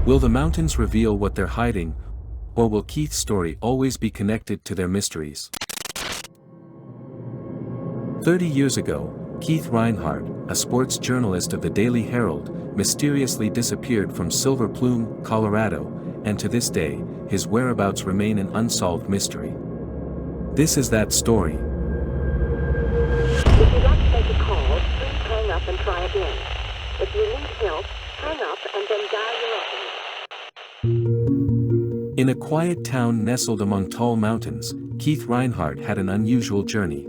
Will the mountains reveal what they're hiding, or will Keith's story always be connected to their mysteries? 30 years ago, Keith Reinhard, a sports journalist of the Daily Herald, mysteriously disappeared from Silver Plume, Colorado, and to this day, his whereabouts remain an unsolved mystery. This is that story. If you'd like to make a call, please hang up and try again. If you need help, hang up and then dial your operator. In a quiet town nestled among tall mountains, Keith Reinhard had an unusual journey.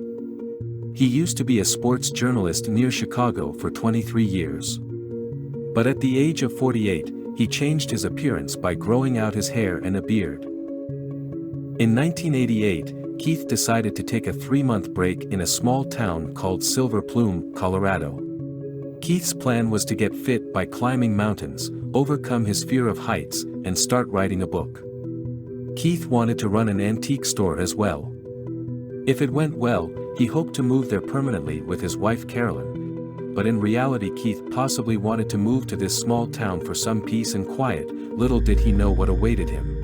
He used to be a sports journalist near Chicago for 23 years. But at the age of 48, he changed his appearance by growing out his hair and a beard. In 1988, Keith decided to take a 3-month break in a small town called Silver Plume, Colorado. Keith's plan was to get fit by climbing mountains, overcome his fear of heights, and start writing a book. Keith wanted to run an antique store as well. If it went well, he hoped to move there permanently with his wife Carolyn. But in reality, Keith possibly wanted to move to this small town for some peace and quiet. Little did he know what awaited him.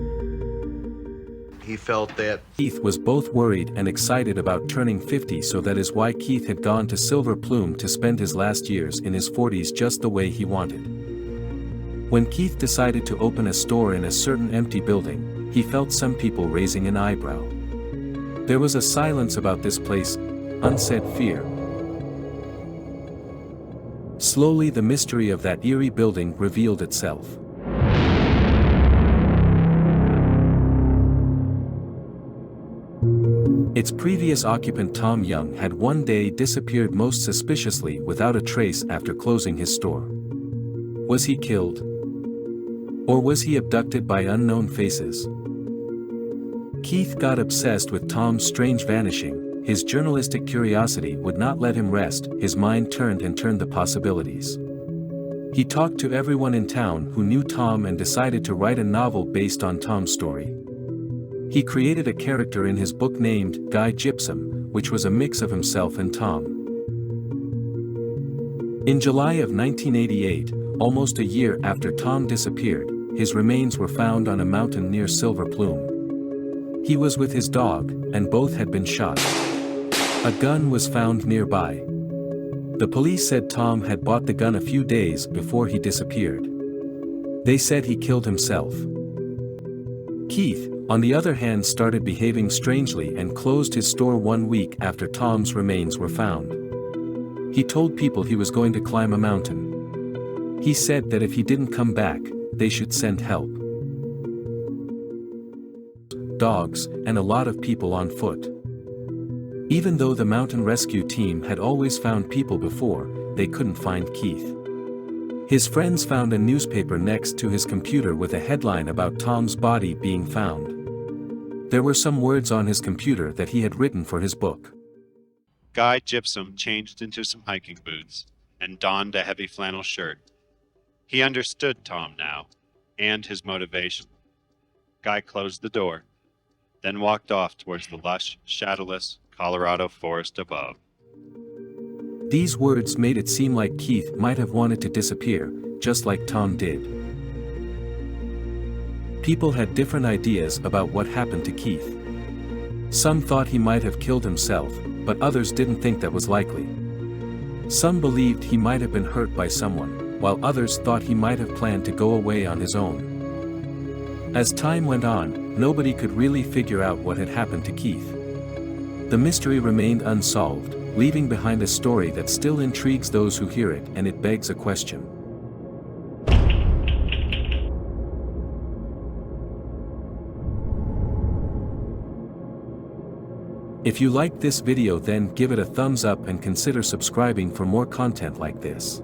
He felt that Keith was both worried and excited about turning 50, so that is why Keith had gone to Silver Plume to spend his last years in his 40s just the way he wanted. When Keith decided to open a store in a certain empty building, he felt some people raising an eyebrow. There was a silence about this place, unsaid fear. Slowly the mystery of that eerie building revealed itself. Its previous occupant Tom Young had one day disappeared most suspiciously without a trace after closing his store. Was he killed? Or was he abducted by unknown faces? Keith got obsessed with Tom's strange vanishing. His journalistic curiosity would not let him rest. His mind turned the possibilities. He talked to everyone in town who knew Tom and decided to write a novel based on Tom's story. He created a character in his book named Guy Gypsum, which was a mix of himself and Tom. In July of 1988, almost a year after Tom disappeared, his remains were found on a mountain near Silver Plume. He was with his dog, and both had been shot. A gun was found nearby. The police said Tom had bought the gun a few days before he disappeared. They said he killed himself. Keith, on the other hand, started behaving strangely and closed his store 1 week after Tom's remains were found. He told people he was going to climb a mountain. He said that if he didn't come back, they should send help. Dogs, and a lot of people on foot. Even though the mountain rescue team had always found people before, they couldn't find Keith. His friends found a newspaper next to his computer with a headline about Tom's body being found. There were some words on his computer that he had written for his book. Guy Gypsum changed into some hiking boots and donned a heavy flannel shirt. He understood Tom now, and his motivation. Guy closed the door, then walked off towards the lush, shadowless Colorado forest above. These words made it seem like Keith might have wanted to disappear, just like Tom did. People had different ideas about what happened to Keith. Some thought he might have killed himself, but others didn't think that was likely. Some believed he might have been hurt by someone, while others thought he might have planned to go away on his own. As time went on, nobody could really figure out what had happened to Keith. The mystery remained unsolved, leaving behind a story that still intrigues those who hear it, and it begs a question. If you liked this video, then give it a thumbs up and consider subscribing for more content like this.